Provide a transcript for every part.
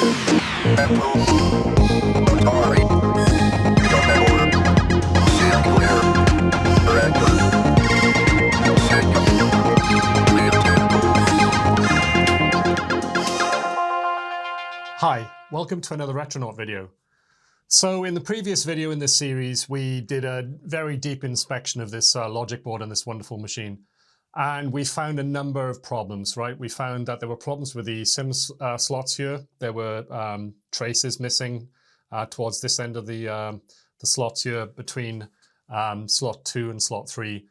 Hi, welcome to another Retronaut video. So in the previous video in this series, we did a very deep inspection of this logic board on this wonderful machine. And we found a number of problems, right? We found that there were problems with the SIMM slots here. There were traces missing towards this end of the slots here between slot 2 and slot 3.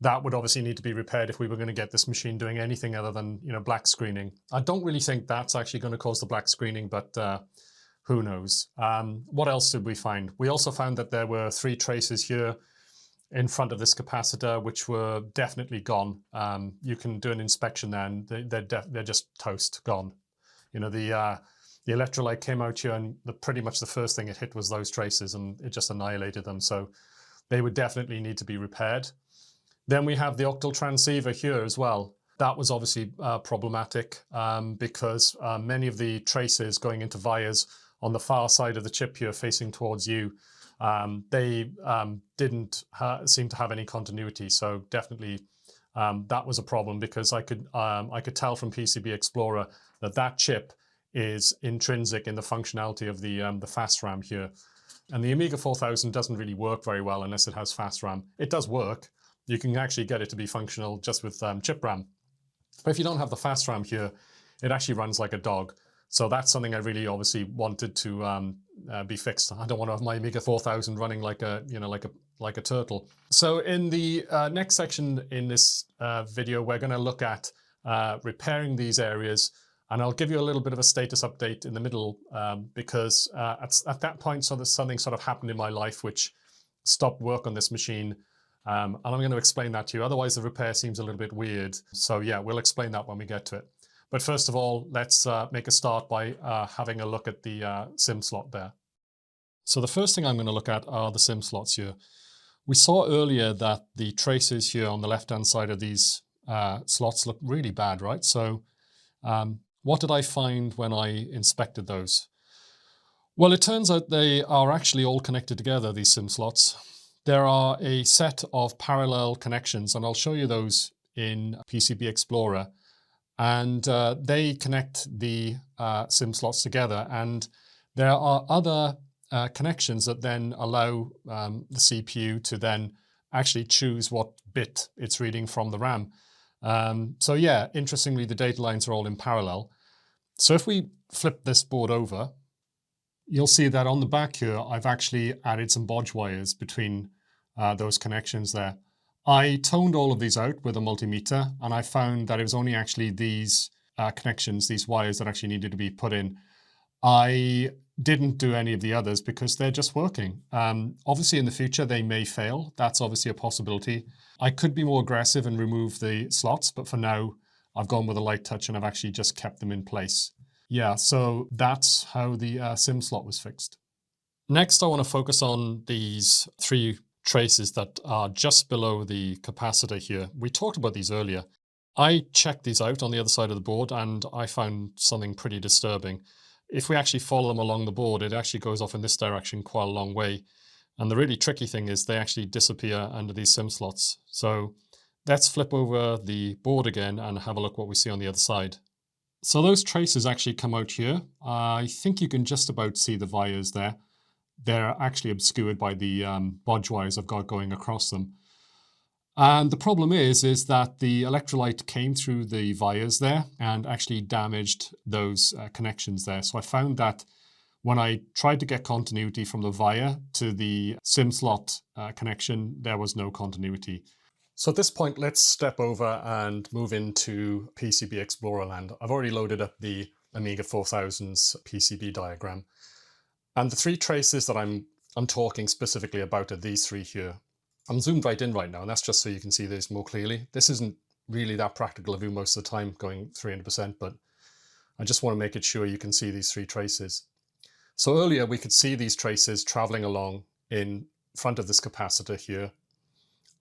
That would obviously need to be repaired if we were going to get this machine doing anything other than, black screening. I don't really think that's actually going to cause the black screening, but who knows? What else did we find? We also found that there were 3 traces here in front of this capacitor, which were definitely gone. You can do an inspection there, and they're just toast, gone. The electrolyte came out here, and pretty much the first thing it hit was those traces, and it just annihilated them. So they would definitely need to be repaired. Then we have the Octal Transceiver here as well. That was obviously problematic because many of the traces going into vias on the far side of the chip here facing towards you, they didn't seem to have any continuity. So definitely that was a problem, because I could tell from PCB Explorer that chip is intrinsic in the functionality of the fast RAM here. And the Amiga 4000 doesn't really work very well unless it has fast RAM. It does work. You can actually get it to be functional just with chip RAM. But if you don't have the fast RAM here, it actually runs like a dog. So that's something I really obviously wanted to be fixed. I don't want to have my Amiga 4000 running like a turtle. So in the next section in this video, we're going to look at repairing these areas, and I'll give you a little bit of a status update in the middle because at that point, something sort of happened in my life which stopped work on this machine. And I'm going to explain that to you. Otherwise, the repair seems a little bit weird. So yeah, we'll explain that when we get to it. But first of all, let's make a start by having a look at the SIMM slot there. So the first thing I'm going to look at are the SIMM slots here. We saw earlier that the traces here on the left-hand side of these slots look really bad, right? So what did I find when I inspected those? Well, it turns out they are actually all connected together, these SIMM slots. There are a set of parallel connections, and I'll show you those in PCB Explorer. And they connect the SIMM slots together. And there are other connections that then allow the CPU to then actually choose what bit it's reading from the RAM. So yeah, interestingly, the data lines are all in parallel. So if we flip this board over, you'll see that on the back here, I've actually added some bodge wires between those connections there. I toned all of these out with a multimeter, and I found that it was only actually these connections, these wires, that actually needed to be put in. I didn't do any of the others because they're just working. Obviously in the future they may fail. That's obviously a possibility. I could be more aggressive and remove the slots, but for now I've gone with a light touch and I've actually just kept them in place. Yeah, so that's how the SIMM slot was fixed. Next, I want to focus on these 3 traces that are just below the capacitor here. We talked about these earlier. I checked these out on the other side of the board and I found something pretty disturbing. If we actually follow them along the board, it actually goes off in this direction quite a long way. And the really tricky thing is they actually disappear under these SIMM slots. So let's flip over the board again and have a look what we see on the other side. So those traces actually come out here. I think you can just about see the vias there. They're actually obscured by the bodge wires I've got going across them. And the problem is that the electrolyte came through the vias there and actually damaged those connections there. So I found that when I tried to get continuity from the via to the SIMM slot connection, there was no continuity. So at this point, let's step over and move into PCB Explorer land. I've already loaded up the Amiga 4000's PCB diagram. And the 3 traces that I'm talking specifically about are these 3 here. I'm zoomed right in right now, and that's just so you can see these more clearly. This isn't really that practical of view most of the time, going 300%, but I just want to make it sure you can see these 3 traces. So earlier we could see these traces traveling along in front of this capacitor here,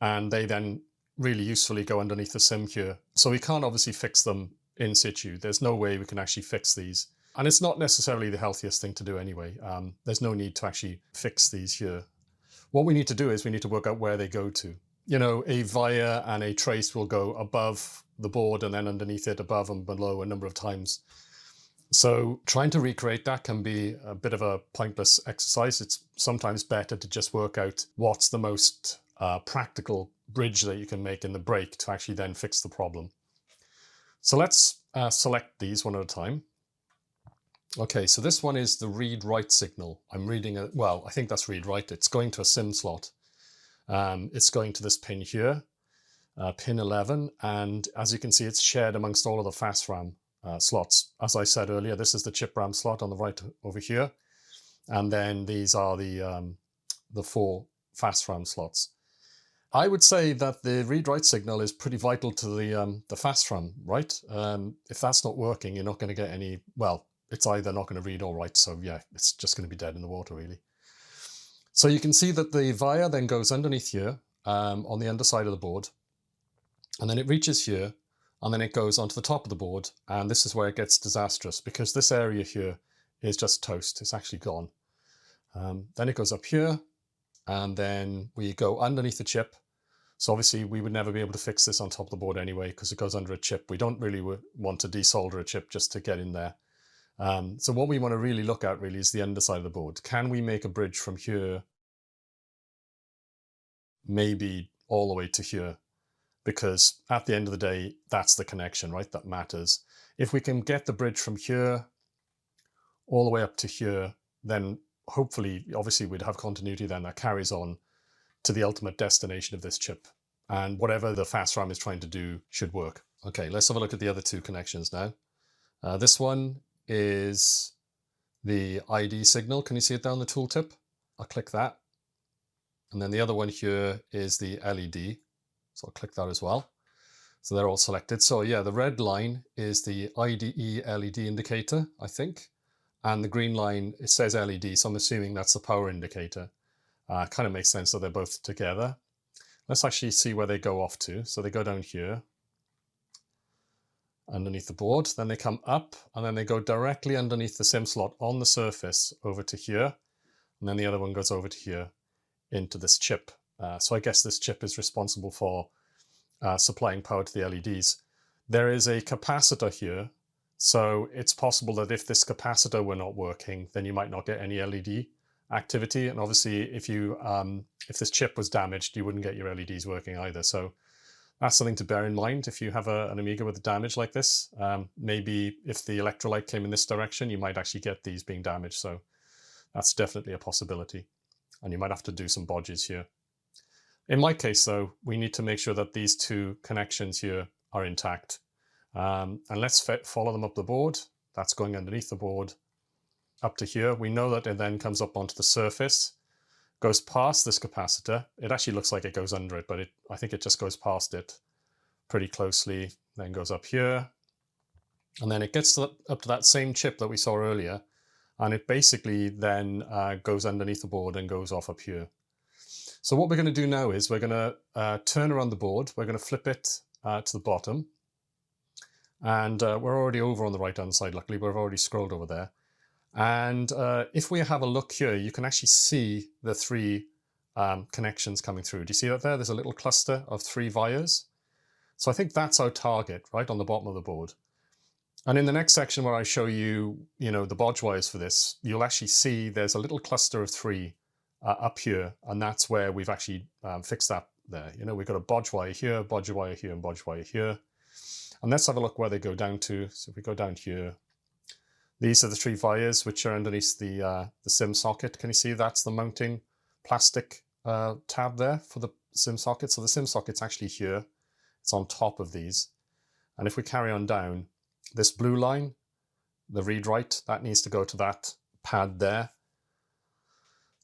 and they then really usefully go underneath the SIMM here. So we can't obviously fix them in situ. There's no way we can actually fix these. And it's not necessarily the healthiest thing to do anyway. There's no need to actually fix these here. What we need to do is we need to work out where they go to. You know, a via and a trace will go above the board and then underneath it, above and below a number of times. So trying to recreate that can be a bit of a pointless exercise. It's sometimes better to just work out what's the most practical bridge that you can make in the break to actually then fix the problem. So let's select these one at a time. Okay, so this one is the read-write signal. I'm reading well, I think that's read-write. It's going to a SIMM slot. It's going to this pin here, pin 11, and as you can see, it's shared amongst all of the fast RAM slots. As I said earlier, this is the chip RAM slot on the right over here, and then these are the 4 fast RAM slots. I would say that the read-write signal is pretty vital to the fast RAM, right? If that's not working, you're not going to get any, well, it's either not going to read or write, so yeah, it's just going to be dead in the water, really. So you can see that the via then goes underneath here on the underside of the board, and then it reaches here, and then it goes onto the top of the board, and this is where it gets disastrous, because this area here is just toast. It's actually gone. Then it goes up here, and then we go underneath the chip. So obviously we would never be able to fix this on top of the board anyway, because it goes under a chip. We don't really want to desolder a chip just to get in there. So what we want to really look at really is the underside of the board. Can we make a bridge from here, maybe all the way to here? Because at the end of the day, that's the connection, right? That matters. If we can get the bridge from here all the way up to here, then hopefully, obviously we'd have continuity then that carries on to the ultimate destination of this chip. And whatever the fast RAM is trying to do should work. Okay, let's have a look at the other 2 connections now. This one is the ID signal. Can you see it down the tooltip? I'll click that. And then the other one here is the LED. So I'll click that as well. So they're all selected. So yeah, the red line is the IDE LED indicator, I think. And the green line, it says LED, so I'm assuming that's the power indicator. Kind of makes sense that they're both together. Let's actually see where they go off to. So they go down here, underneath the board, then they come up, and then they go directly underneath the SIMM slot on the surface over to here, and then the other one goes over to here into this chip. So I guess this chip is responsible for supplying power to the LEDs. There is a capacitor here, so it's possible that if this capacitor were not working, then you might not get any LED activity. And obviously, if this chip was damaged, you wouldn't get your LEDs working either. So that's something to bear in mind if you have an Amiga with a damage like this. Maybe if the electrolyte came in this direction, you might actually get these being damaged. So that's definitely a possibility. And you might have to do some bodges here. In my case, though, we need to make sure that these 2 connections here are intact. And let's follow them up the board. That's going underneath the board up to here. We know that it then comes up onto the surface, goes past this capacitor. It actually looks like it goes under it, but I think it just goes past it pretty closely, then goes up here. And then it gets up to that same chip that we saw earlier. And it basically then goes underneath the board and goes off up here. So what we're going to do now is we're going to turn around the board. We're going to flip it to the bottom. And we're already over on the right-hand side, luckily. We've already scrolled over there. And if we have a look here, you can actually see the 3 connections coming through. Do you see that there? There's a little cluster of 3 vias. So I think that's our target, right, on the bottom of the board. And in the next section where I show you, the bodge wires for this, you'll actually see there's a little cluster of 3 up here, and that's where we've actually fixed that there. We've got a bodge wire here, and bodge wire here. And let's have a look where they go down to. So if we go down here, these are the 3 vias which are underneath the SIMM socket. Can you see that's the mounting plastic tab there for the SIMM socket? So the SIMM socket's actually here. It's on top of these. And if we carry on down, this blue line, the read-write, that needs to go to that pad there.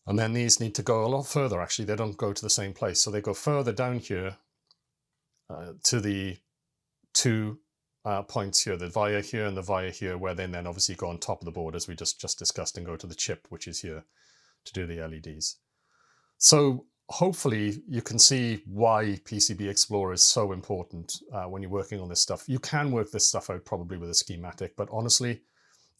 And then these need to go a lot further, actually. They don't go to the same place. So they go further down here to the 2 points here, the via here and the via here, where they then obviously go on top of the board, as we just discussed, and go to the chip, which is here, to do the LEDs. So hopefully you can see why PCB Explorer is so important when you're working on this stuff. You can work this stuff out probably with a schematic, but honestly,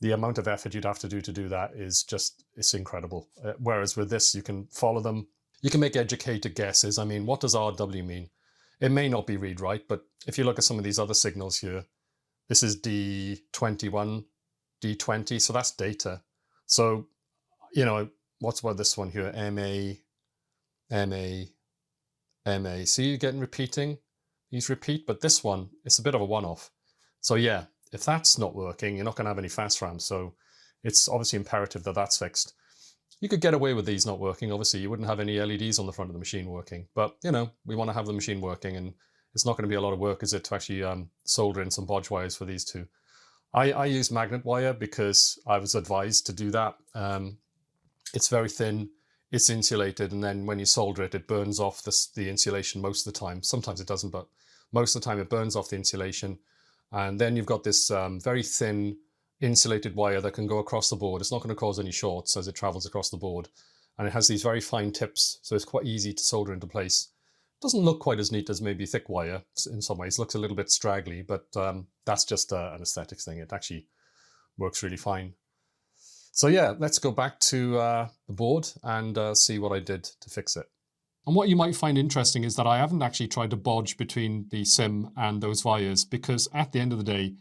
the amount of effort you'd have to do that is just, it's incredible. Whereas with this, you can follow them. You can make educated guesses. I mean, what does RW mean? It may not be read-write, but if you look at some of these other signals here, this is D21, D20, so that's data. So, you know, what's about this one here? MA, MA, MA. See, you're getting repeating. These repeat, but this one, it's a bit of a one-off. So yeah, if that's not working, you're not going to have any fast RAM. So it's obviously imperative that that's fixed. You could get away with these not working. Obviously, you wouldn't have any LEDs on the front of the machine working. But, you know, we want to have the machine working, and it's not going to be a lot of work, is it, to actually solder in some bodge wires for these two. I use magnet wire because I was advised to do that. It's very thin, it's insulated, and then when you solder it, it burns off the insulation most of the time. Sometimes it doesn't, but most of the time it burns off the insulation. And then you've got this very thin insulated wire that can go across the board. It's not going to cause any shorts as it travels across the board. And it has these very fine tips, so it's quite easy to solder into place. It doesn't look quite as neat as maybe thick wire in some ways. It looks a little bit straggly, but that's just an aesthetics thing. It actually works really fine. So yeah, let's go back to the board and see what I did to fix it. And what you might find interesting is that I haven't actually tried to bodge between the SIMM and those wires, because at the end of the day,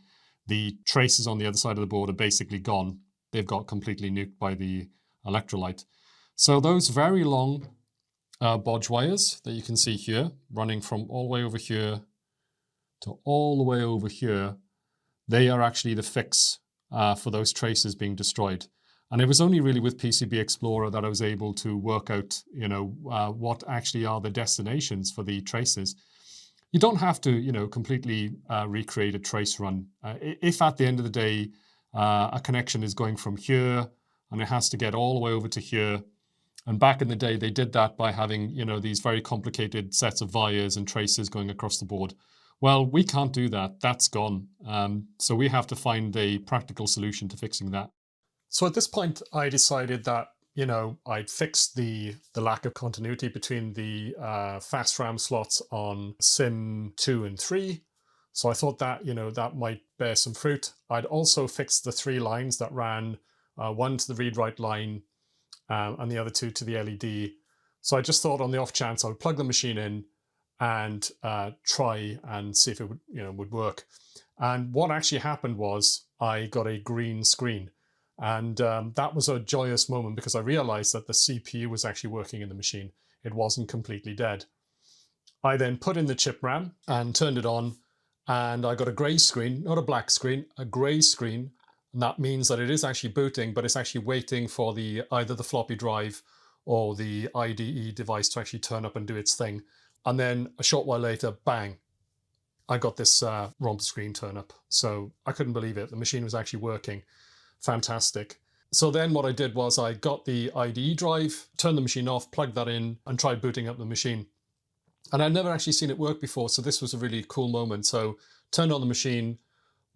the traces on the other side of the board are basically gone. They've got completely nuked by the electrolyte. So those very long bodge wires that you can see here, running from all the way over here to all the way over here, they are actually the fix for those traces being destroyed. And it was only really with PCB Explorer that I was able to work out, you know, what actually are the destinations for the traces. You don't have to, you know, completely recreate a trace run. If at the end of the day, a connection is going from here and it has to get all the way over to here. And back in the day, they did that by having, you know, these very complicated sets of wires and traces going across the board. Well, we can't do that. That's gone. So we have to find a practical solution to fixing that. So at this point, I decided that, you know, I'd fixed the lack of continuity between the fast RAM slots on SIMM 2 and 3. So I thought that, you know, that might bear some fruit. I'd also fixed the 3 lines that ran, one to the read-write line and the other 2 to the LED. So I just thought on the off chance I would plug the machine in and try and see if it would, you know, would work. And what actually happened was I got a green screen. And that was a joyous moment because I realized that the CPU was actually working in the machine. It wasn't completely dead. I then put in the chip RAM and turned it on, and I got a gray screen, not a black screen, a gray screen. And that means that it is actually booting, but it's actually waiting for either the floppy drive or the IDE device to actually turn up and do its thing. And then a short while later, bang, I got this ROM screen turn up. So I couldn't believe it. The machine was actually working. Fantastic. So then what I did was I got the IDE drive, turned the machine off, plugged that in, and tried booting up the machine. And I'd never actually seen it work before, so this was a really cool moment. So turned on the machine,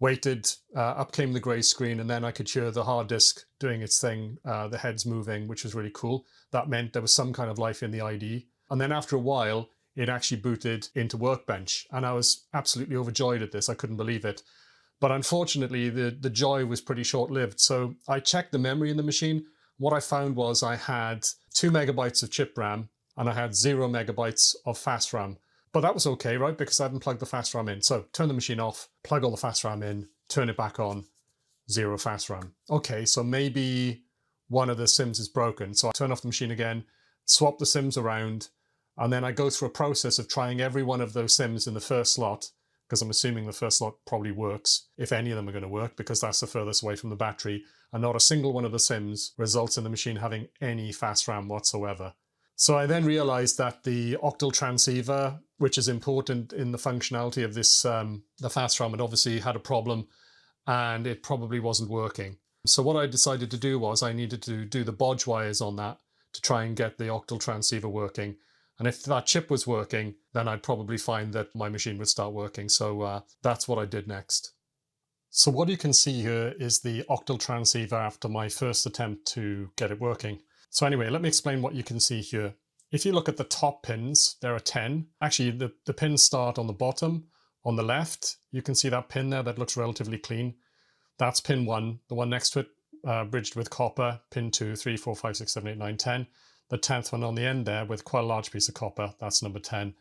waited, up came the grey screen, and then I could hear the hard disk doing its thing, the heads moving, which was really cool. That meant there was some kind of life in the IDE. And then after a while, it actually booted into Workbench, and I was absolutely overjoyed at this. I couldn't believe it. But unfortunately, the joy was pretty short-lived. So I checked the memory in the machine. What I found was I had 2 megabytes of chip RAM and I had 0 megabytes of fast RAM. But that was okay, right? Because I hadn't plugged the fast RAM in. So turn the machine off, plug all the fast RAM in, turn it back on, 0 fast RAM. Okay, so maybe one of the SIMMs is broken. So I turn off the machine again, swap the SIMMs around, and then I go through a process of trying every one of those SIMMs in the first slot, because I'm assuming the first slot probably works, if any of them are going to work, because that's the furthest away from the battery, and not a single one of the SIMMs results in the machine having any fast RAM whatsoever. So I then realized that the Octal Transceiver, which is important in the functionality of this, the fast RAM, had obviously had a problem, and it probably wasn't working. So what I decided to do was I needed to do the bodge wires on that to try and get the Octal Transceiver working. And if that chip was working, then I'd probably find that my machine would start working. So that's what I did next. So what you can see here is the Octal Transceiver after my first attempt to get it working. So anyway, let me explain what you can see here. If you look at the top pins, there are 10. Actually, the pins start on the bottom. On the left, you can see that pin there that looks relatively clean. That's pin 1. The one next to it, bridged with copper, pin 2, 3, 4, 5, 6, 7, 8, 9, 10. The 10th one on the end there with quite a large piece of copper, that's number 10.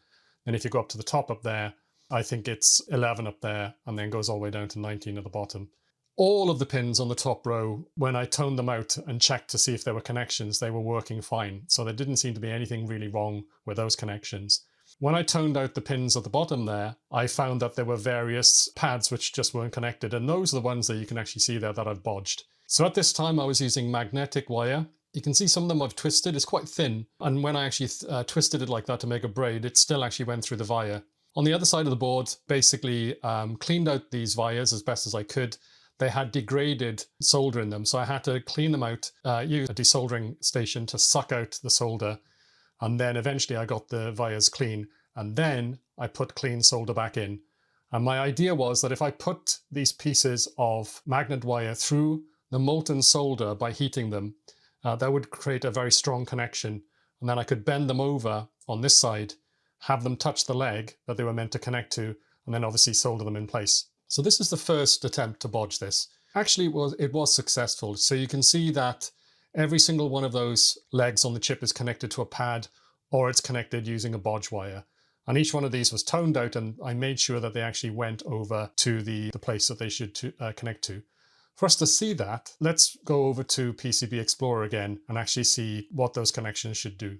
And if you go up to the top up there, I think it's 11 up there, and then goes all the way down to 19 at the bottom. All of the pins on the top row, when I toned them out and checked to see if there were connections, they were working fine. So there didn't seem to be anything really wrong with those connections. When I toned out the pins at the bottom there, I found that there were various pads which just weren't connected. And those are the ones that you can actually see there that I've bodged. So at this time I was using magnetic wire. You can see some of them I've twisted. It's quite thin. And when I actually twisted it like that to make a braid, it still actually went through the wire. On the other side of the board, basically cleaned out these wires as best as I could. They had degraded solder in them, so I had to clean them out, use a desoldering station to suck out the solder, and then eventually I got the wires clean, and then I put clean solder back in. And my idea was that if I put these pieces of magnet wire through the molten solder by heating them, that would create a very strong connection, and then I could bend them over on this side, have them touch the leg that they were meant to connect to, and then obviously solder them in place. So this is the first attempt to bodge this. Actually, it was successful. So you can see that every single one of those legs on the chip is connected to a pad, or it's connected using a bodge wire. And each one of these was toned out, and I made sure that they actually went over to the place that they should connect to. For us to see that, let's go over to PCB Explorer again and actually see what those connections should do.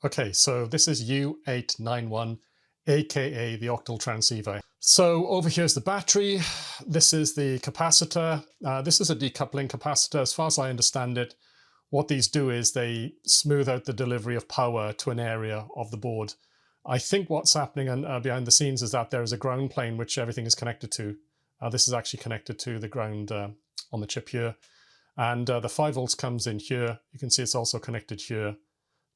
Okay, so this is U891, aka the Octal Transceiver. So over here's the battery. This is the capacitor. This is a decoupling capacitor. As far as I understand it, what these do is they smooth out the delivery of power to an area of the board. I think what's happening behind the scenes is that there is a ground plane which everything is connected to. This is actually connected to the ground on the chip here. And the 5 volts comes in here. You can see it's also connected here.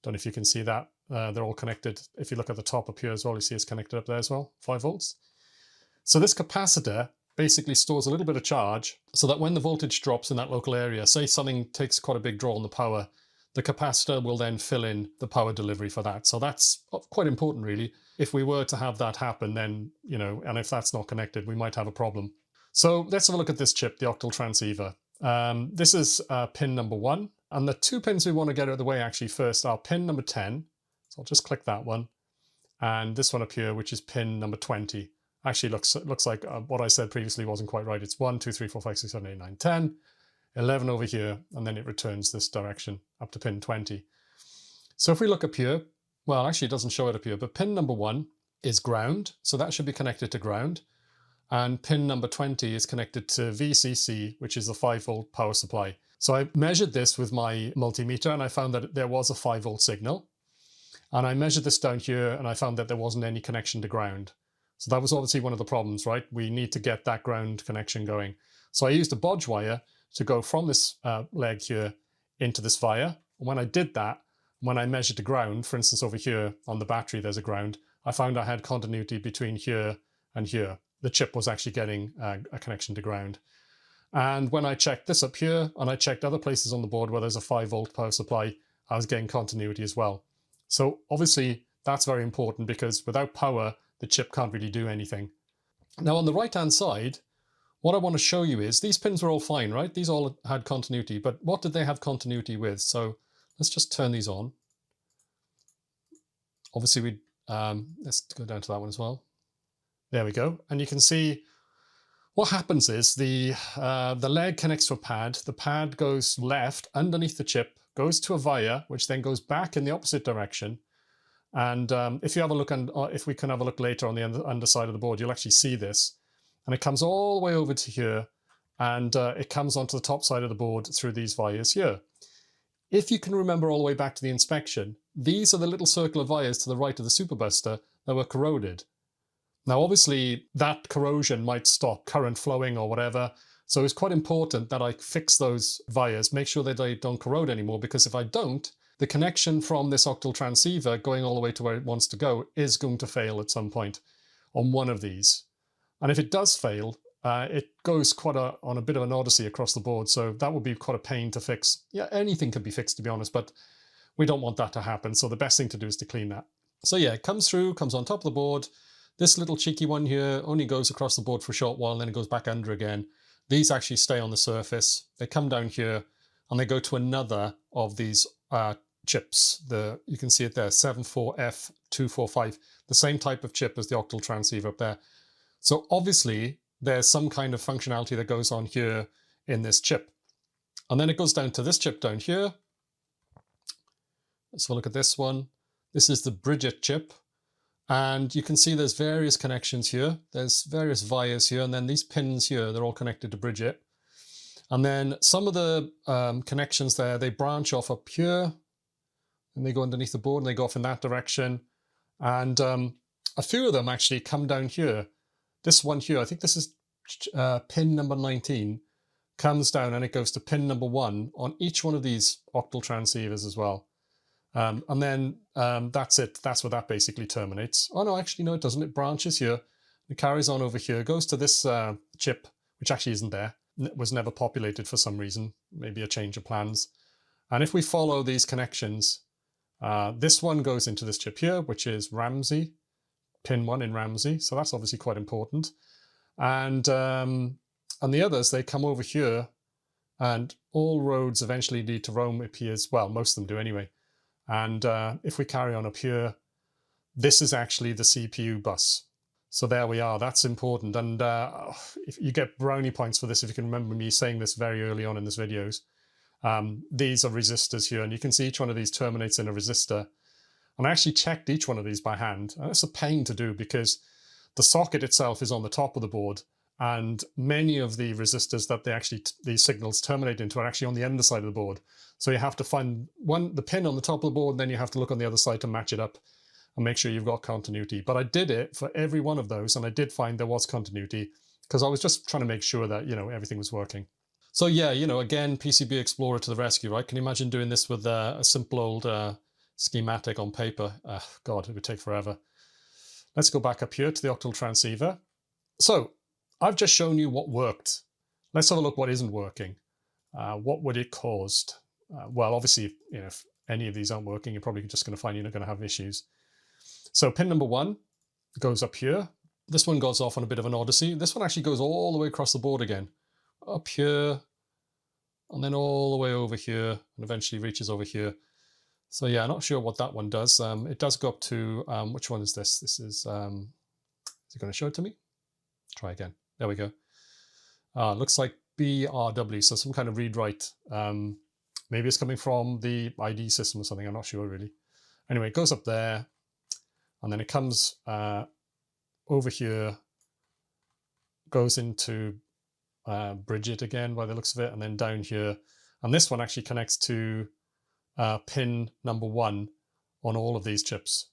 Don't know if you can see that. They're all connected. If you look at the top up here as well, you see it's connected up there as well, 5 volts. So this capacitor basically stores a little bit of charge so that when the voltage drops in that local area, say something takes quite a big draw on the power, the capacitor will then fill in the power delivery for that. So that's quite important really. If we were to have that happen, then, you know, and if that's not connected, we might have a problem. So let's have a look at this chip, the Octal Transceiver. This is pin number 1. And the 2 pins we want to get out of the way actually first are pin number 10. So I'll just click that one. And this one up here, which is pin number 20. Actually looks like what I said previously wasn't quite right. It's 1, 2, 3, 4, 5, 6, 7, 8, 9, 10. 11 over here, and then it returns this direction up to pin 20. So if we look up here, well, actually it doesn't show it up here, but pin number 1 is ground. So that should be connected to ground. And pin number 20 is connected to VCC, which is a 5 volt power supply. So I measured this with my multimeter and I found that there was a 5 volt signal. And I measured this down here and I found that there wasn't any connection to ground. So that was obviously one of the problems, right? We need to get that ground connection going. So I used a bodge wire to go from this leg here into this wire. And when I did that, when I measured the ground, for instance, over here on the battery, there's a ground, I found I had continuity between here and here. The chip was actually getting a connection to ground. And when I checked this up here, and I checked other places on the board where there's a 5 volt power supply, I was getting continuity as well. So obviously that's very important because without power, the chip can't really do anything. Now on the right-hand side, what I want to show you is these pins were all fine, right? These all had continuity, but what did they have continuity with? So let's just turn these on. Obviously let's go down to that one as well. There we go. And you can see what happens is the leg connects to a pad. The pad goes left underneath the chip, goes to a wire, which then goes back in the opposite direction. And if you have a look, if we can have a look later on the underside of the board, you'll actually see this. And it comes all the way over to here, and it comes onto the top side of the board through these wires here. If you can remember all the way back to the inspection, these are the little circle of wires to the right of the superbuster that were corroded. Now, obviously, that corrosion might stop current flowing or whatever. So it's quite important that I fix those wires, make sure that they don't corrode anymore, because if I don't, the connection from this octal transceiver going all the way to where it wants to go is going to fail at some point on one of these. And if it does fail, it goes on a bit of an odyssey across the board. So that would be quite a pain to fix. Yeah, anything can be fixed, to be honest, but we don't want that to happen. So the best thing to do is to clean that. So yeah, it comes through, comes on top of the board. This little cheeky one here only goes across the board for a short while, and then it goes back under again. these actually stay on the surface. They come down here and they go to another of these chips. You can see it there, 74F245, the same type of chip as the Octal Transceiver up there. So obviously there's some kind of functionality that goes on here in this chip. And then it goes down to this chip down here. Let's have a look at this one. This is the Bridget chip. And you can see there's various connections here. There's various vias here, and then these pins here, they're all connected to Bridget. And then some of the connections there, they branch off up here, and they go underneath the board, and they go off in that direction. And a few of them actually come down here. This one here, I think this is pin number 19, comes down and it goes to pin number 1 on each one of these octal transceivers as well. And then that's it. That's where that basically terminates. Oh no, actually no, it doesn't. It branches here. It carries on over here, goes to this chip, which actually isn't there. It was never populated for some reason, maybe a change of plans. And if we follow these connections, this one goes into this chip here, which is Ramsey, pin 1 in Ramsey. So that's obviously quite important. And the others, they come over here, and all roads eventually lead to Rome appears. Well, most of them do anyway. And if we carry on up here, this is actually the CPU bus. So there we are. That's important. And if you get brownie points for this, if you can remember me saying this very early on in this videos. These are resistors here, and you can see each one of these terminates in a resistor. And I actually checked each one of these by hand. And it's a pain to do because the socket itself is on the top of the board, and many of the resistors that these signals terminate into are actually on the underside of the board. So you have to find the pin on the top of the board, and then you have to look on the other side to match it up and make sure you've got continuity. But I did it for every one of those, and I did find there was continuity because I was just trying to make sure that, everything was working. So yeah, again, PCB Explorer to the rescue, right? Can you imagine doing this with a simple old schematic on paper? God, it would take forever. Let's go back up here to the Octal Transceiver. So I've just shown you what worked. Let's have a look what isn't working. What would it caused? Well, obviously, if any of these aren't working, you're probably just going to find you're not going to have issues. So pin number 1 goes up here. This one goes off on a bit of an odyssey. This one actually goes all the way across the board again. Up here, and then all the way over here, and eventually reaches over here. So yeah, I'm not sure what that one does. It does go up to, which one is this? This is it going to show it to me? Try again. There we go. Looks like BRW, so some kind of read-write. Maybe it's coming from the ID system or something, I'm not sure really. Anyway, it goes up there, and then it comes over here, goes into Bridget again by the looks of it, and then down here. And this one actually connects to pin number 1 on all of these chips.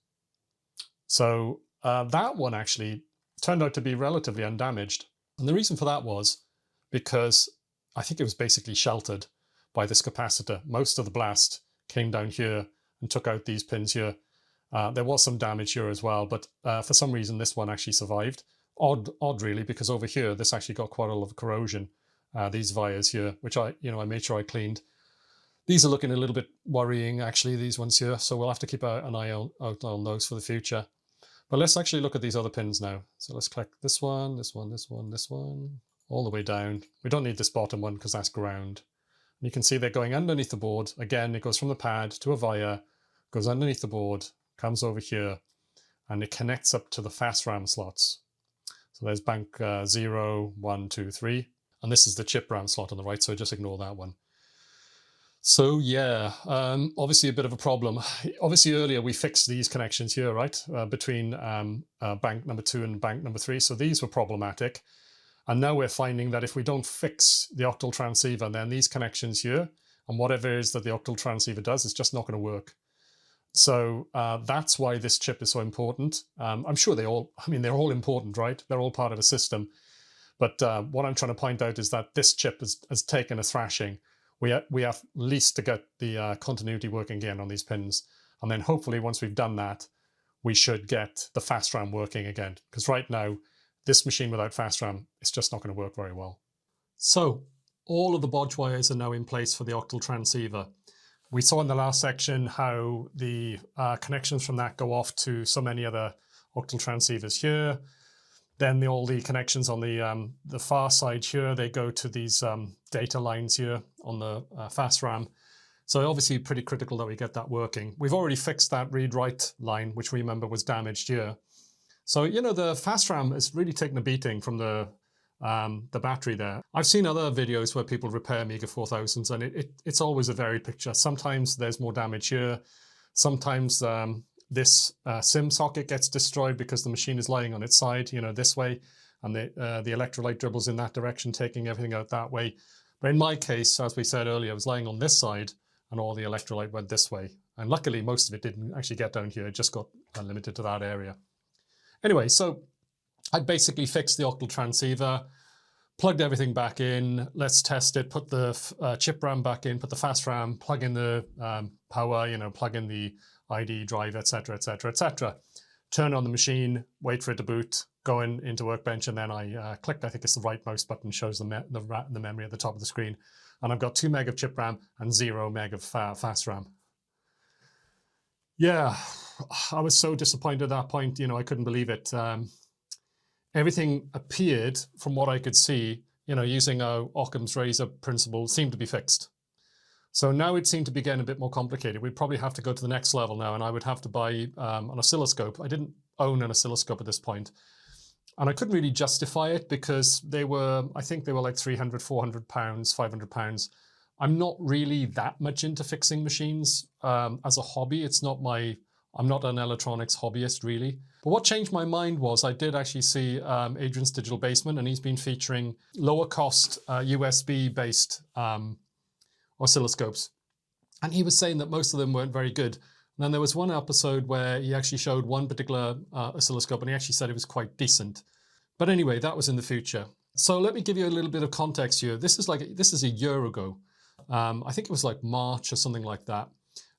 So that one actually turned out to be relatively undamaged. And the reason for that was because I think it was basically sheltered by this capacitor. Most of the blast came down here and took out these pins here. There was some damage here as well, but for some reason this one actually survived. Odd really, because over here this actually got quite a lot of corrosion. These vias here, which I made sure I cleaned. These are looking a little bit worrying actually, these ones here, so we'll have to keep an eye out on those for the future. But let's actually look at these other pins now. So let's click this one, this one, this one, this one, all the way down. We don't need this bottom one because that's ground. And you can see they're going underneath the board. Again, it goes from the pad to a via, goes underneath the board, comes over here, and it connects up to the fast RAM slots. So there's bank 0, 1, 2, 3. And this is the chip RAM slot on the right, so just ignore that one. So yeah, obviously a bit of a problem. Obviously earlier we fixed these connections here, right, between bank number 2 and bank number 3. So these were problematic. And now we're finding that if we don't fix the octal transceiver, then these connections here, and whatever it is that the octal transceiver does, it's just not going to work. So that's why this chip is so important. I'm sure they're all important, right? They're all part of a system. But what I'm trying to point out is that this chip has taken a thrashing. We have at least to get the continuity working again on these pins. And then hopefully once we've done that, we should get the fast RAM working again. Because right now, this machine without fast RAM, it's just not going to work very well. So all of the bodge wires are now in place for the octal transceiver. We saw in the last section how the connections from that go off to so many other octal transceivers here. Then all the connections on the far side here, they go to these data lines here on the fast RAM. So obviously pretty critical that we get that working. We've already fixed that read-write line, which we remember was damaged here. So, you know, the fast RAM is really taking a beating from the battery there. I've seen other videos where people repair Amiga 4000s, and it's always a varied picture. Sometimes there's more damage here. Sometimes this SIMM socket gets destroyed because the machine is lying on its side, you know, this way, and the electrolyte dribbles in that direction, taking everything out that way. But in my case, as we said earlier, I was lying on this side, and all the electrolyte went this way. And luckily, most of it didn't actually get down here. It just got limited to that area. Anyway, so I basically fixed the Octal Transceiver, plugged everything back in. Let's test it. Put the chip RAM back in. Put the fast RAM. Plug in the power. You know, plug in the ID drive, etc., etc., etc. Turn on the machine. Wait for it to boot. Go into Workbench, and then I clicked. I think it's the right mouse button shows the memory at the top of the screen, and I've got 2 meg of chip RAM and 0 meg of fast RAM. Yeah, I was so disappointed at that point. You know, I couldn't believe it. Everything appeared, from what I could see, you know, using Occam's razor principle, seemed to be fixed. So now it seemed to be getting a bit more complicated. We'd probably have to go to the next level now, and I would have to buy an oscilloscope. I didn't own an oscilloscope at this point, and I couldn't really justify it because they were, I think they were like 300, 400 pounds, 500 pounds. I'm not really that much into fixing machines as a hobby. It's not I'm not an electronics hobbyist really. But what changed my mind was I did actually see Adrian's Digital Basement, and he's been featuring lower cost USB-based oscilloscopes. And he was saying that most of them weren't very good. And then there was one episode where he actually showed one particular oscilloscope, and he actually said it was quite decent. But anyway, that was in the future. So let me give you a little bit of context here. This is a year ago. I think it was like March or something like that.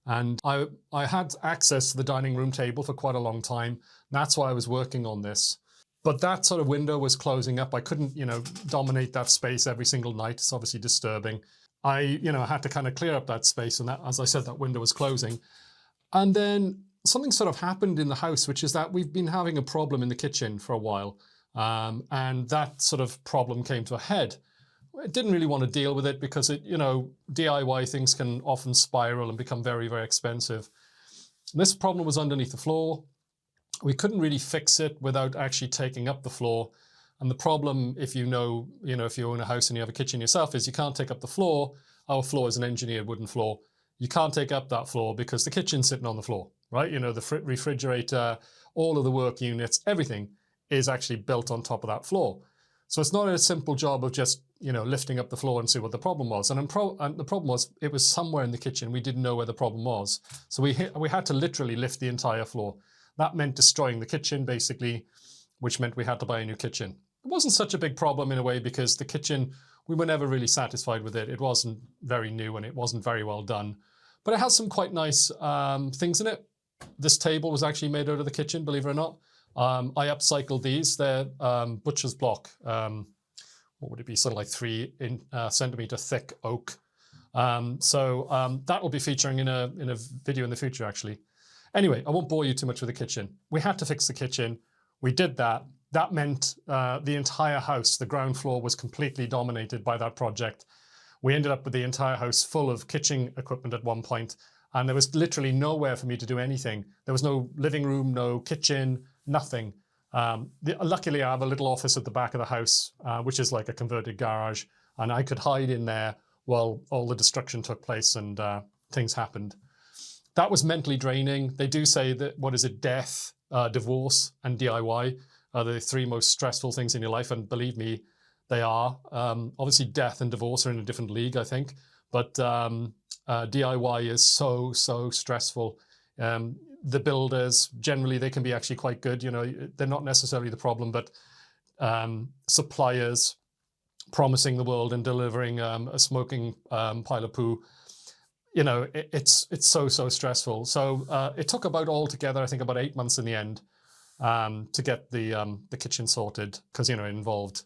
And I had access to the dining room table for quite a long time. That's why I was working on this. But that sort of window was closing up. I couldn't, you know, dominate that space every single night. It's obviously disturbing. I had to kind of clear up that space. And that, as I said, that window was closing. And then something sort of happened in the house, which is that we've been having a problem in the kitchen for a while. And that sort of problem came to a head. I didn't really want to deal with it because DIY things can often spiral and become very, very expensive. This problem was underneath the floor. We couldn't really fix it without actually taking up the floor. And the problem, if you own a house and you have a kitchen yourself, is you can't take up the floor. Our floor is an engineered wooden floor. You can't take up that floor because the kitchen's sitting on the floor, right? You know, the refrigerator, all of the work units, everything is actually built on top of that floor. So it's not a simple job of just, lifting up the floor and see what the problem was. And the problem was it was somewhere in the kitchen. We didn't know where the problem was. So we had to literally lift the entire floor. That meant destroying the kitchen, basically, which meant we had to buy a new kitchen. It wasn't such a big problem in a way because the kitchen, we were never really satisfied with it. It wasn't very new and it wasn't very well done. But it has some quite nice things in it. This table was actually made out of the kitchen, believe it or not. I upcycled these. They're butcher's block. What would it be? Something like 3 centimeter thick oak. That will be featuring in a video in the future, actually. Anyway, I won't bore you too much with the kitchen. We had to fix the kitchen. We did that. That meant the entire house, the ground floor, was completely dominated by that project. We ended up with the entire house full of kitchen equipment at one point, and there was literally nowhere for me to do anything. There was no living room, no kitchen, nothing. Luckily, I have a little office at the back of the house, which is like a converted garage, and I could hide in there while all the destruction took place and things happened. That was mentally draining. They do say that, death, divorce, and DIY are the 3 most stressful things in your life, and believe me, they are. Obviously, death and divorce are in a different league, I think, but DIY is so stressful. The builders, generally, they can be actually quite good. They're not necessarily the problem, but suppliers promising the world and delivering a smoking pile of poo, it's so stressful. So it took about altogether, I think, about 8 months in the end to get the kitchen sorted because, it involved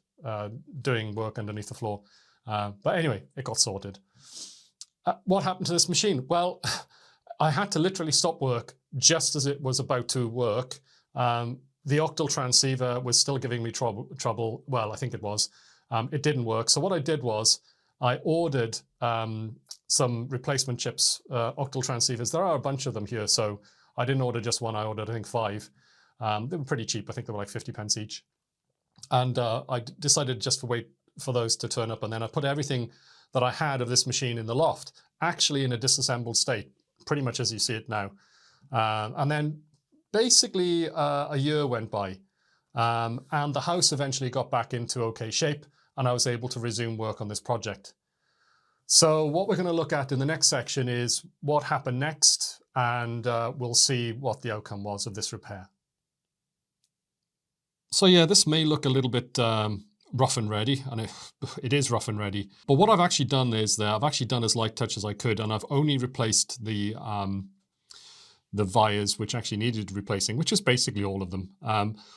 doing work underneath the floor. But anyway, it got sorted. What happened to this machine? Well, I had to literally stop work just as it was about to work. the Octal Transceiver was still giving me trouble. Well, I think it was. It didn't work. So what I did was I ordered some replacement chips, Octal Transceivers. There are a bunch of them here, so I didn't order just one. I ordered, I think, 5. They were pretty cheap. I think they were like 50 pence each. And I decided just to wait for those to turn up. And then I put everything that I had of this machine in the loft, actually in a disassembled state, pretty much as you see it now. And then basically a year went by, and the house eventually got back into okay shape, and I was able to resume work on this project. So what we're going to look at in the next section is what happened next, and we'll see what the outcome was of this repair. So yeah, this may look a little bit rough and ready, and it is rough and ready. But what I've actually done is that I've actually done as light touch as I could, and I've only replaced the vias which actually needed replacing, which is basically all of them.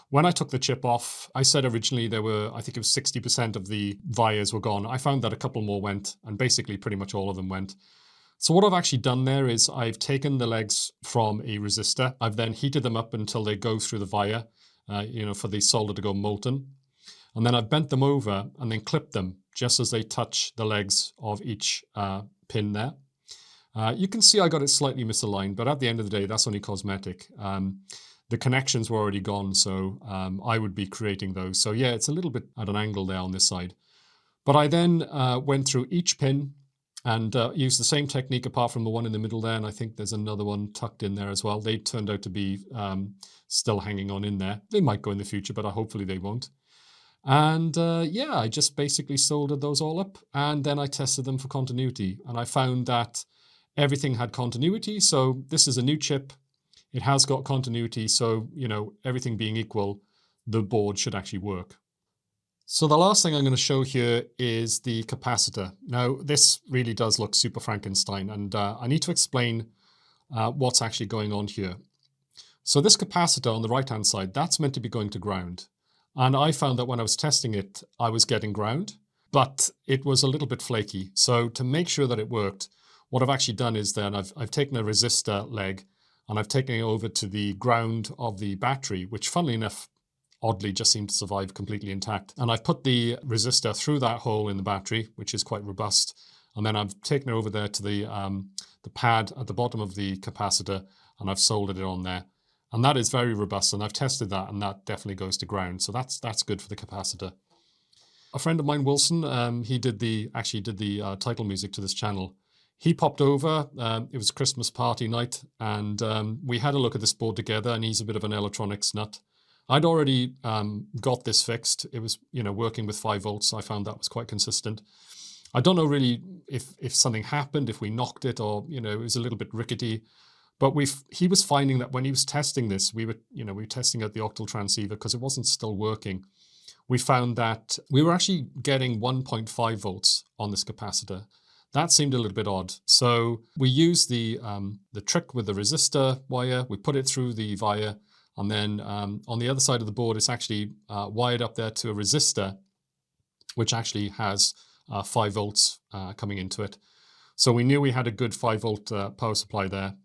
When I took the chip off, I said originally there were, I think it was 60% of the vias were gone. I found that a couple more went, and basically pretty much all of them went. So what I've actually done there is I've taken the legs from a resistor. I've then heated them up until they go through the via, for the solder to go molten. And then I've bent them over and then clipped them just as they touch the legs of each pin there. You can see I got it slightly misaligned, but at the end of the day, that's only cosmetic. The connections were already gone, so I would be creating those. So yeah, it's a little bit at an angle there on this side. But I then went through each pin and used the same technique apart from the one in the middle there, and I think there's another one tucked in there as well. They turned out to be still hanging on in there. They might go in the future, but hopefully they won't. And yeah, I just basically soldered those all up, and then I tested them for continuity, and I found that everything had continuity. So this is a new chip. It has got continuity. So, everything being equal, the board should actually work. So the last thing I'm going to show here is the capacitor. Now, this really does look super Frankenstein, and I need to explain what's actually going on here. So this capacitor on the right-hand side, that's meant to be going to ground. And I found that when I was testing it, I was getting ground, but it was a little bit flaky. So to make sure that it worked, what I've actually done is then I've taken a resistor leg and I've taken it over to the ground of the battery, which funnily enough, oddly just seemed to survive completely intact. And I've put the resistor through that hole in the battery, which is quite robust. And then I've taken it over there to the pad at the bottom of the capacitor, and I've soldered it on there. And that is very robust, and I've tested that, and that definitely goes to ground. So that's good for the capacitor. A friend of mine, Wilson, he actually did the title music to this channel. He popped over, it was Christmas party night, and we had a look at this board together, and he's a bit of an electronics nut. I'd already got this fixed. It was, working with 5 volts. I found that was quite consistent. I don't know really if something happened, if we knocked it, or, it was a little bit rickety. But he was finding that when he was testing this, we were testing out the Octal Transceiver because it wasn't still working. We found that we were actually getting 1.5 volts on this capacitor. That seemed a little bit odd. So we used the trick with the resistor wire. We put it through the via, and then on the other side of the board, it's actually wired up there to a resistor, which actually has 5 volts coming into it. So we knew we had a good 5 volt power supply there.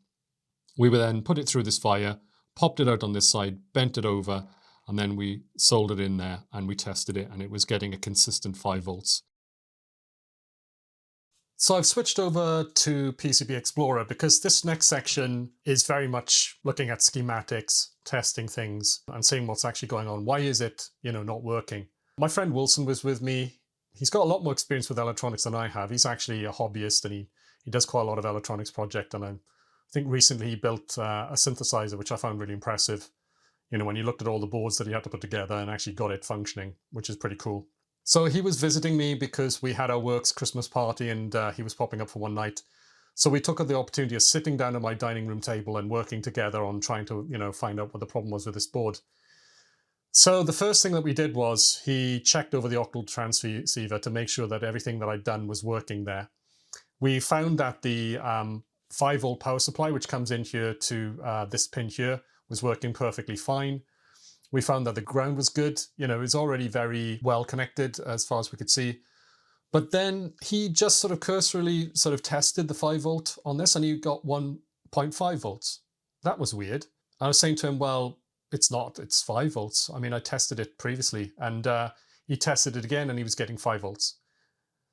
We would then put it through this via, popped it out on this side, bent it over, and then we soldered in there and we tested it, and it was getting a consistent 5 volts. So I've switched over to PCB Explorer because this next section is very much looking at schematics, testing things, and seeing what's actually going on. Why is it, not working? My friend Wilson was with me. He's got a lot more experience with electronics than I have. He's actually a hobbyist, and he does quite a lot of electronics project, and I think recently he built a synthesizer, which I found really impressive. When you looked at all the boards that he had to put together and actually got it functioning, which is pretty cool. So he was visiting me because we had our works Christmas party, and he was popping up for one night. So we took the opportunity of sitting down at my dining room table and working together on trying to, find out what the problem was with this board. So the first thing that we did was he checked over the Octal Transceiver to make sure that everything that I'd done was working there. We found that the 5 volt power supply, which comes in here to this pin here, was working perfectly fine. We found that the ground was good. It's already very well connected as far as we could see. But then he just sort of cursorily tested the 5 volt on this, and he got 1.5 volts. That was weird. I was saying to him, well, it's not, it's 5 volts. I mean, I tested it previously, and he tested it again and he was getting 5 volts.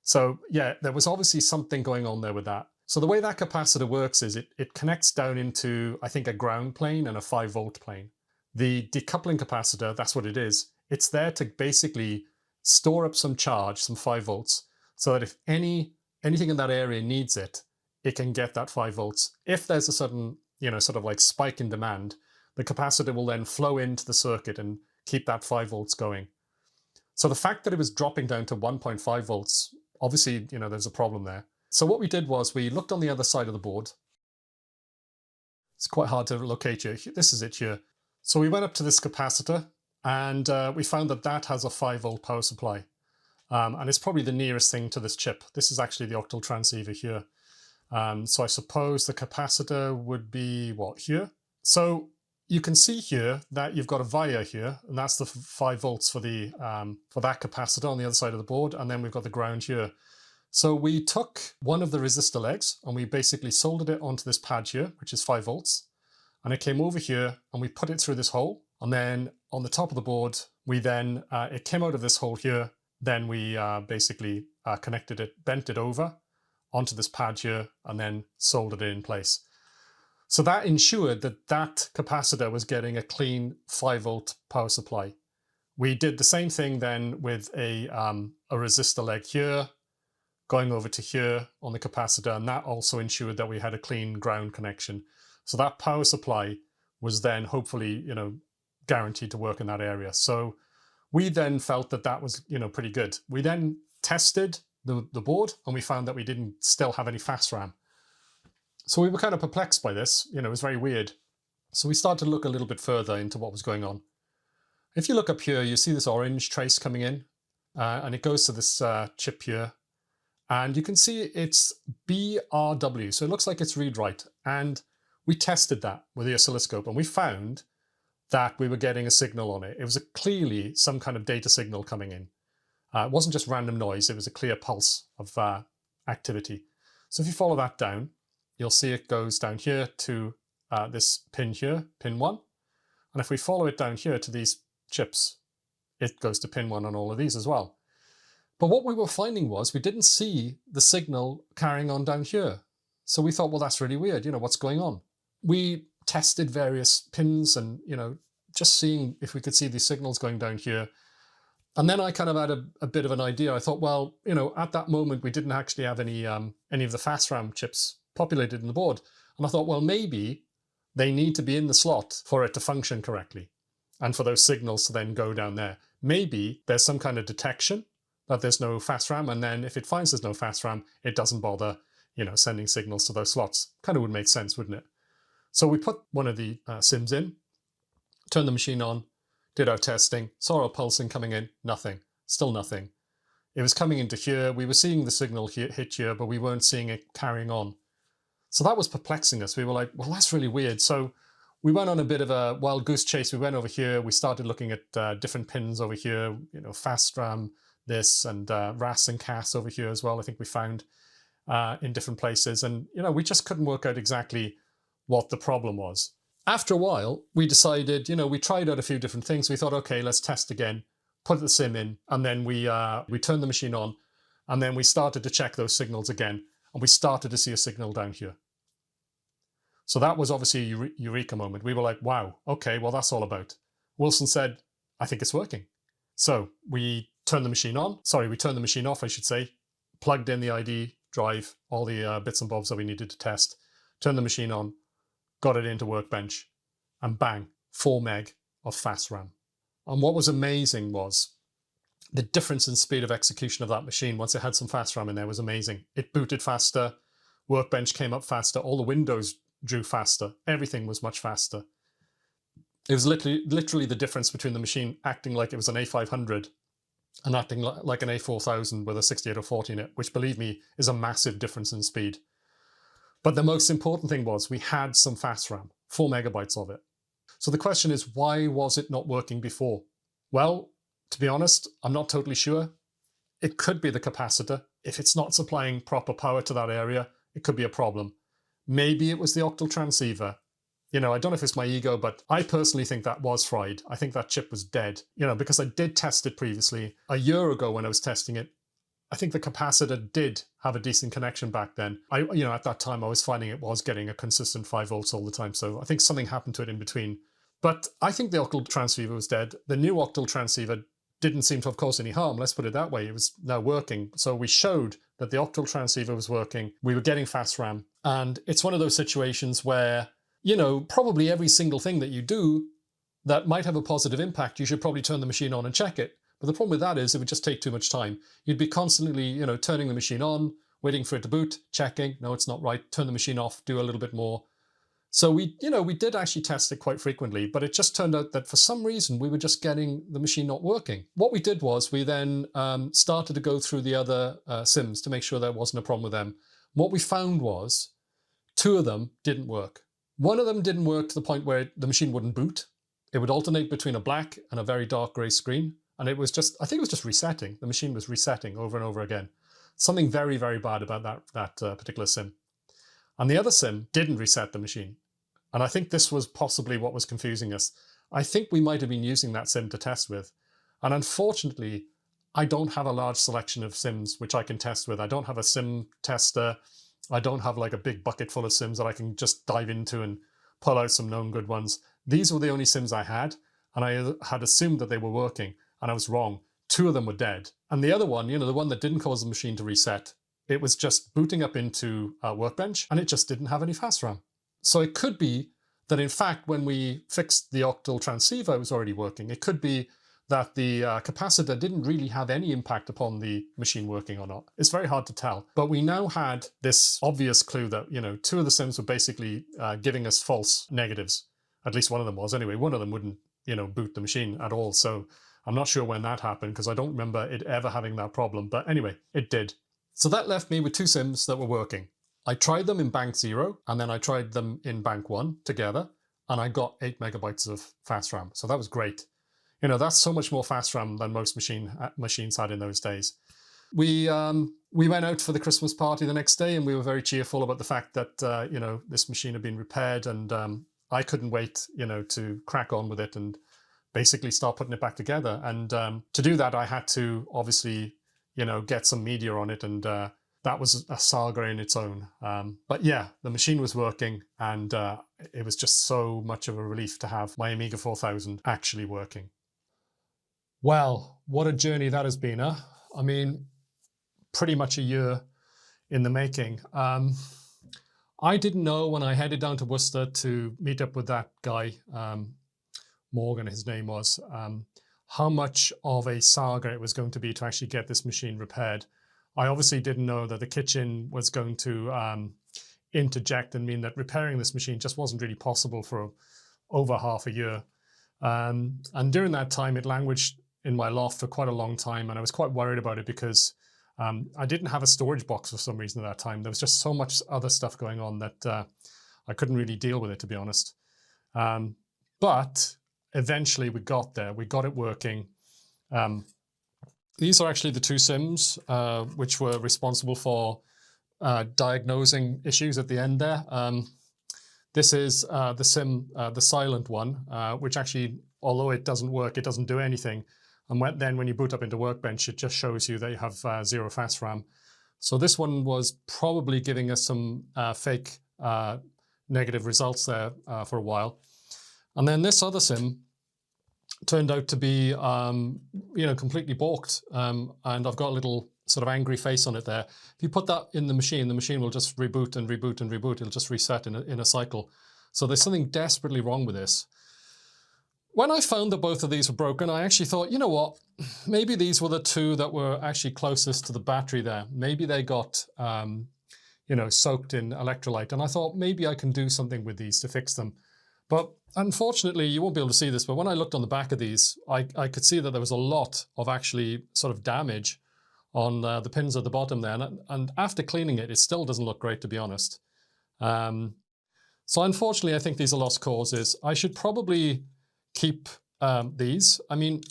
So yeah, there was obviously something going on there with that. So the way that capacitor works is it connects down into, I think, a ground plane and a 5 volt plane. The decoupling capacitor, that's what it is. It's there to basically store up some charge, some 5 volts, so that if anything in that area needs it, it can get that 5 volts. If there's a sudden, sort of like spike in demand, the capacitor will then flow into the circuit and keep that 5 volts going. So the fact that it was dropping down to 1.5 volts, obviously, there's a problem there. So what we did was we looked on the other side of the board. It's quite hard to locate here. This is it here. So we went up to this capacitor, and we found that that has a 5 volt power supply. And it's probably the nearest thing to this chip. This is actually the Octal Transceiver here. So I suppose the capacitor would be, what, here? So you can see here that you've got a via here, and that's the 5 volts for the for that capacitor on the other side of the board, and then we've got the ground here. So we took one of the resistor legs and we basically soldered it onto this pad here, which is 5 volts, and it came over here and we put it through this hole, and then on the top of the board we then it came out of this hole here. Then we basically connected it, bent it over onto this pad here, and then soldered it in place. So that ensured that that capacitor was getting a clean 5 volt power supply. We did the same thing then with a resistor leg here, going over to here on the capacitor, and that also ensured that we had a clean ground connection. So that power supply was then hopefully, guaranteed to work in that area. So we then felt that that was, pretty good. We then tested the board and we found that we didn't still have any fast RAM. So we were kind of perplexed by this, it was very weird. So we started to look a little bit further into what was going on. If you look up here, you see this orange trace coming in, and it goes to this chip here. And you can see it's BRW, so it looks like it's read-write. And we tested that with the oscilloscope, and we found that we were getting a signal on it. It was clearly some kind of data signal coming in. It wasn't just random noise, it was a clear pulse of activity. So if you follow that down, you'll see it goes down here to this pin here, pin 1. And if we follow it down here to these chips, it goes to pin 1 on all of these as well. But what we were finding was we didn't see the signal carrying on down here. So we thought, well, that's really weird, what's going on? We tested various pins and, just seeing if we could see these signals going down here. And then I kind of had a bit of an idea. I thought, well, at that moment, we didn't actually have any of the fast RAM chips populated in the board. And I thought, well, maybe they need to be in the slot for it to function correctly and for those signals to then go down there. Maybe there's some kind of detection that there's no fast RAM, and then if it finds there's no fast RAM, it doesn't bother, sending signals to those slots. Kind of would make sense, wouldn't it? So we put one of the SIMMs in, turned the machine on, did our testing, saw our pulsing coming in, nothing, still nothing. It was coming into here, we were seeing the signal hit here, but we weren't seeing it carrying on. So that was perplexing us. We were like, well, that's really weird. So we went on a bit of a wild goose chase. We went over here, we started looking at different pins over here, fast RAM, this, and RAS and CAS over here as well, I think we found in different places. And, we just couldn't work out exactly what the problem was. After a while, we decided, we tried out a few different things. We thought, okay, let's test again, put the SIMM in, and then we turned the machine on, and then we started to check those signals again, and we started to see a signal down here. So that was obviously a eureka moment. We were like, wow, okay, well, that's all about. Wilson said, I think it's working. So we turned the machine on. Sorry, we turned the machine off, I should say. Plugged in the ID drive, all the bits and bobs that we needed to test. Turned the machine on, got it into Workbench, and bang, 4 meg of fast RAM. And what was amazing was the difference in speed of execution of that machine once it had some fast RAM in there was amazing. It booted faster, Workbench came up faster, all the windows drew faster, everything was much faster. It was literally the difference between the machine acting like it was an A500 and acting like an A4000 with a 6840 in it, which, believe me, is a massive difference in speed. But the most important thing was we had some fast RAM, 4 megabytes of it. So the question is, why was it not working before? Well, to be honest, I'm not totally sure. It could be the capacitor. If it's not supplying proper power to that area, it could be a problem. Maybe it was the Octal Transceiver. I don't know if it's my ego, but I personally think that was fried. I think that chip was dead, because I did test it previously. A year ago when I was testing it, I think the capacitor did have a decent connection back then. At that time, I was finding it was getting a consistent 5 volts all the time. So I think something happened to it in between. But I think the Octal Transceiver was dead. The new Octal Transceiver didn't seem to have caused any harm. Let's put it that way. It was now working. So we showed that the Octal Transceiver was working. We were getting fast RAM. And it's one of those situations where, probably every single thing that you do that might have a positive impact, you should probably turn the machine on and check it. But the problem with that is it would just take too much time. You'd be constantly, turning the machine on, waiting for it to boot, checking, no, it's not right, turn the machine off, do a little bit more. So we did actually test it quite frequently, but it just turned out that for some reason we were just getting the machine not working. What we did was we then started to go through the other SIMMs to make sure there wasn't a problem with them. What we found was 2 of them didn't work. One of them didn't work to the point where the machine wouldn't boot. It would alternate between a black and a very dark grey screen. And it was I think it was just resetting. The machine was resetting over and over again. Something very, very bad about that particular SIMM. And the other SIMM didn't reset the machine. And I think this was possibly what was confusing us. I think we might have been using that SIMM to test with. And unfortunately, I don't have a large selection of SIMMs which I can test with. I don't have a SIMM tester. I don't have like a big bucket full of SIMMs that I can just dive into and pull out some known good ones. These were the only SIMMs I had, and I had assumed that they were working. And I was wrong. 2 of them were dead. And the other one, the one that didn't cause the machine to reset, it was just booting up into Workbench and it just didn't have any fast RAM. So it could be that in fact, when we fixed the Octal Transceiver, it was already working. It could be that the capacitor didn't really have any impact upon the machine working or not. It's very hard to tell. But we now had this obvious clue that, 2 of the SIMMs were basically giving us false negatives. At least one of them was. Anyway, one of them wouldn't, boot the machine at all. So I'm not sure when that happened because I don't remember it ever having that problem. But anyway, it did. So that left me with 2 SIMMs that were working. I tried them in bank 0 and then I tried them in bank 1 together and I got 8 megabytes of fast RAM. So that was great. That's so much more fast RAM than most machines had in those days. We went out for the Christmas party the next day and we were very cheerful about the fact that, this machine had been repaired and I couldn't wait, to crack on with it and basically start putting it back together. And to do that, I had to obviously, get some media on it. And that was a saga in its own. But yeah, the machine was working and it was just so much of a relief to have my Amiga 4000 actually working. Well, what a journey that has been, huh? I mean, pretty much a year in the making. I didn't know when I headed down to Worcester to meet up with that guy, Morgan, his name was, how much of a saga it was going to be to actually get this machine repaired. I obviously didn't know that the kitchen was going to interject and mean that repairing this machine just wasn't really possible for over half a year. And during that time, it languished in my loft for quite a long time, and I was quite worried about it because I didn't have a storage box for some reason at that time. There was just so much other stuff going on that I couldn't really deal with it, to be honest. But eventually we got there. We got it working. These are actually the 2 SIMMs which were responsible for diagnosing issues at the end there. This is the SIMM, the silent one, which actually, although it doesn't work, it doesn't do anything. And then when you boot up into Workbench, it just shows you that you have 0 fast RAM. So this one was probably giving us some fake negative results there for a while. And then this other SIMM turned out to be, completely balked. And I've got a little sort of angry face on it there. If you put that in the machine will just reboot and reboot and reboot. It'll just reset in a cycle. So there's something desperately wrong with this. When I found that both of these were broken, I actually thought, you know what, maybe these were the 2 that were actually closest to the battery there. Maybe they got, soaked in electrolyte. And I thought maybe I can do something with these to fix them. But unfortunately, you won't be able to see this, but when I looked on the back of these, I could see that there was a lot of actually sort of damage on the pins at the bottom there. And after cleaning it, it still doesn't look great, to be honest. So unfortunately, I think these are lost causes. I should probably keep these. I mean,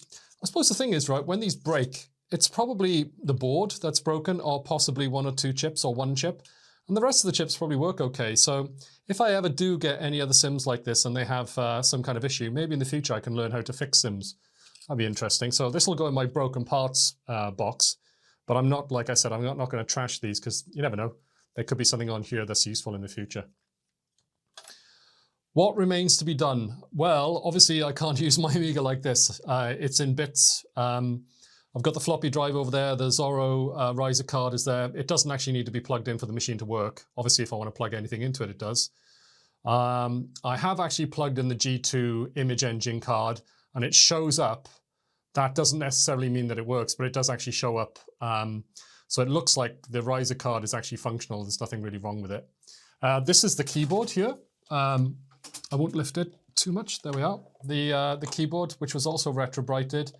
I suppose the thing is, right, when these break, it's probably the board that's broken or possibly 1 or 2 chips or 1 chip. And the rest of the chips probably work okay. So if I ever do get any other SIMMs like this and they have some kind of issue, maybe in the future I can learn how to fix SIMMs. That'd be interesting. So this will go in my broken parts box, but I'm not, like I said, I'm not going to trash these because you never know. There could be something on here that's useful in the future. What remains to be done? Well, obviously I can't use my Amiga like this. It's in bits. I've got the floppy drive over there. The Zorro riser card is there. It doesn't actually need to be plugged in for the machine to work. Obviously, if I want to plug anything into it, it does. I have actually plugged in the G2 image engine card, and it shows up. That doesn't necessarily mean that it works, but it does actually show up. So it looks like the riser card is actually functional. There's nothing really wrong with it. This is the keyboard here. I won't lift it too much. There we are. The keyboard, which was also retrobrighted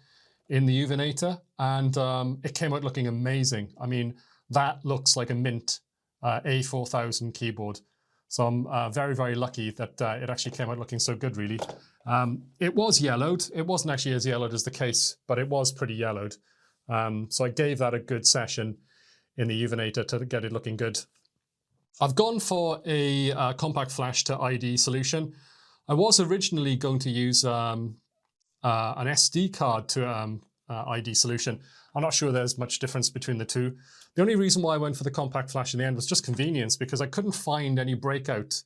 in the Uvinator, and it came out looking amazing. I mean, that looks like a mint A4000 keyboard. So I'm very, very lucky that it actually came out looking so good, really. It was yellowed. It wasn't actually as yellowed as the case, but it was pretty yellowed. So I gave that a good session in the Uvinator to get it looking good. I've gone for a compact flash to ID solution. I was originally going to use an SD card to ID solution. I'm not sure there's much difference between the two. The only reason why I went for the compact flash in the end was just convenience, because I couldn't find any breakout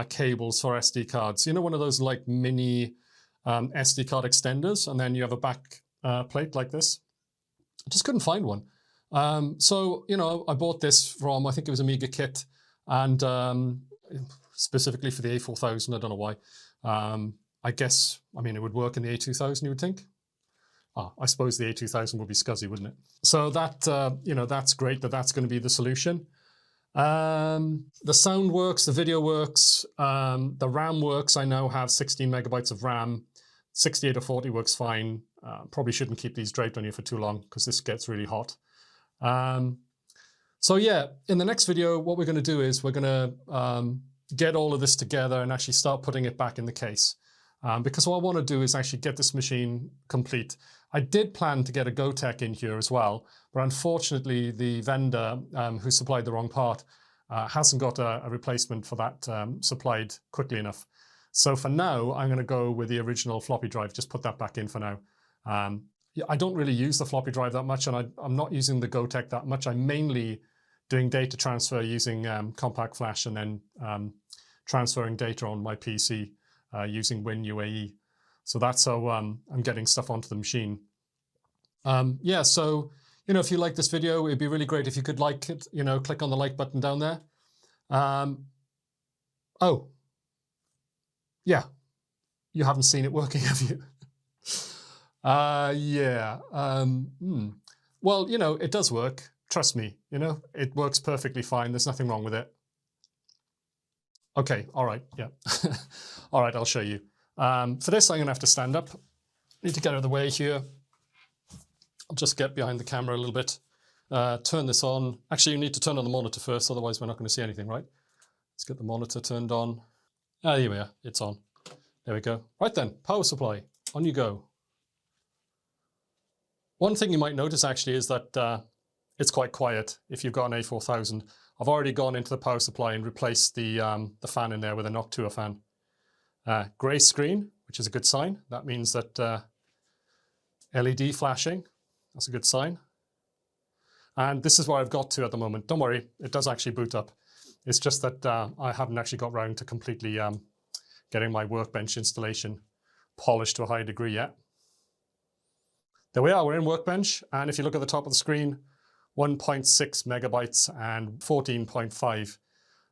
cables for SD cards. You know, one of those like mini SD card extenders, and then you have a back plate like this. I just couldn't find one. So, you know, I bought this from, I think it was Amiga Kit, and specifically for the A4000, I don't know why. I guess, I mean, it would work in the A2000, you would think. I suppose the A2000 would be scuzzy, wouldn't it? So that, you know, that's great that that's going to be the solution. The sound works, the video works, the RAM works. I now have 16 megabytes of RAM. 68 or 40 works fine. Probably shouldn't keep these draped on you for too long because this gets really hot. So yeah, in the next video, what we're going to do is we're going to get all of this together and actually start putting it back in the case. Because what I want to do is actually get this machine complete. I did plan to get a Gotek in here as well, but unfortunately the vendor who supplied the wrong part hasn't got a replacement for that supplied quickly enough. So for now, I'm going to go with the original floppy drive, just put that back in for now. I don't really use the floppy drive that much, and I'm not using the Gotek that much. I'm mainly doing data transfer using compact flash and then transferring data on my PC using WinUAE. So that's how I'm getting stuff onto the machine. Yeah, so, you know, if you like this video, it'd be really great if you could like it, you know, click on the like button down there. Oh, yeah, you haven't seen it working, have you? Yeah. Well, you know, it does work. Trust me, you know, it works perfectly fine. There's nothing wrong with it. Okay, all right, yeah. All right, I'll show you. For this, I'm going to have to stand up. Need to get out of the way here. I'll just get behind the camera a little bit. Turn this on. Actually, you need to turn on the monitor first, otherwise we're not going to see anything, right? Let's get the monitor turned on. Ah, here we are. It's on. There we go. Right then, power supply. On you go. One thing you might notice actually is that it's quite quiet if you've got an A4000. I've already gone into the power supply and replaced the fan in there with an Octal fan. Grey screen, which is a good sign. That means that LED flashing, that's a good sign. And this is where I've got to at the moment. Don't worry, it does actually boot up. It's just that I haven't actually got round to completely getting my Workbench installation polished to a high degree yet. There we are, we're in Workbench. And if you look at the top of the screen, 1.6 megabytes and 14.5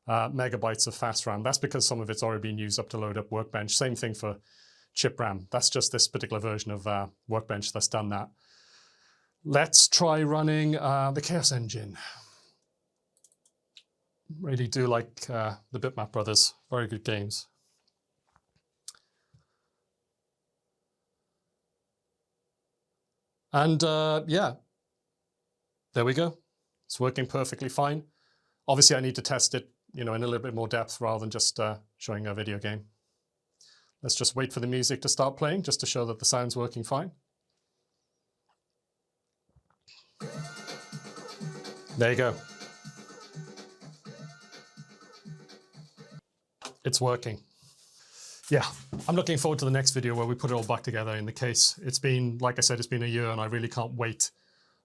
megabytes of fast RAM. That's because some of it's already been used up to load up Workbench. Same thing for chip RAM. That's just this particular version of Workbench that's done that. Let's try running the Chaos Engine. Really do like the Bitmap Brothers. Very good games. And yeah, there we go. It's working perfectly fine. Obviously, I need to test it, you know, in a little bit more depth rather than just showing a video game. Let's just wait for the music to start playing just to show that the sound's working fine. There you go. it's working. Yeah, I'm looking forward to the next video where we put it all back together in the case. It's been, like I said, it's been a year and I really can't wait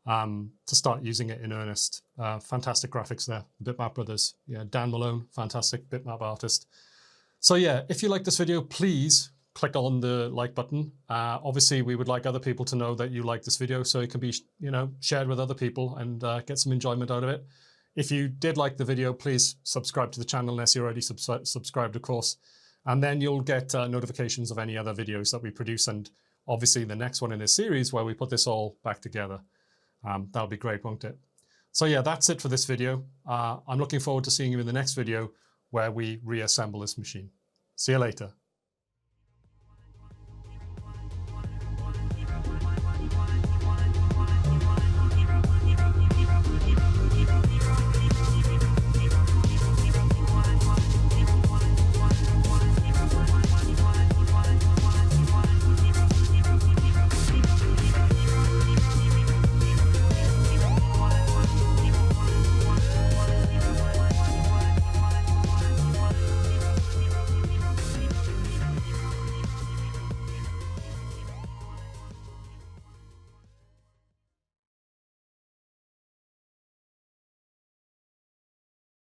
to start using it in earnest. Fantastic graphics there, the Bitmap brothers. Yeah, Dan Malone, fantastic bitmap artist. So yeah, if you like this video, please click on the like button. Obviously, we would like other people to know that you like this video so it can be, shared with other people and get some enjoyment out of it. If you did like the video, please subscribe to the channel unless you're already subscribed, of course. And then you'll get notifications of any other videos that we produce. And obviously the next one in this series where we put this all back together. That'll be great, won't it? So yeah, that's it for this video. I'm looking forward to seeing you in the next video where we reassemble this machine. See you later.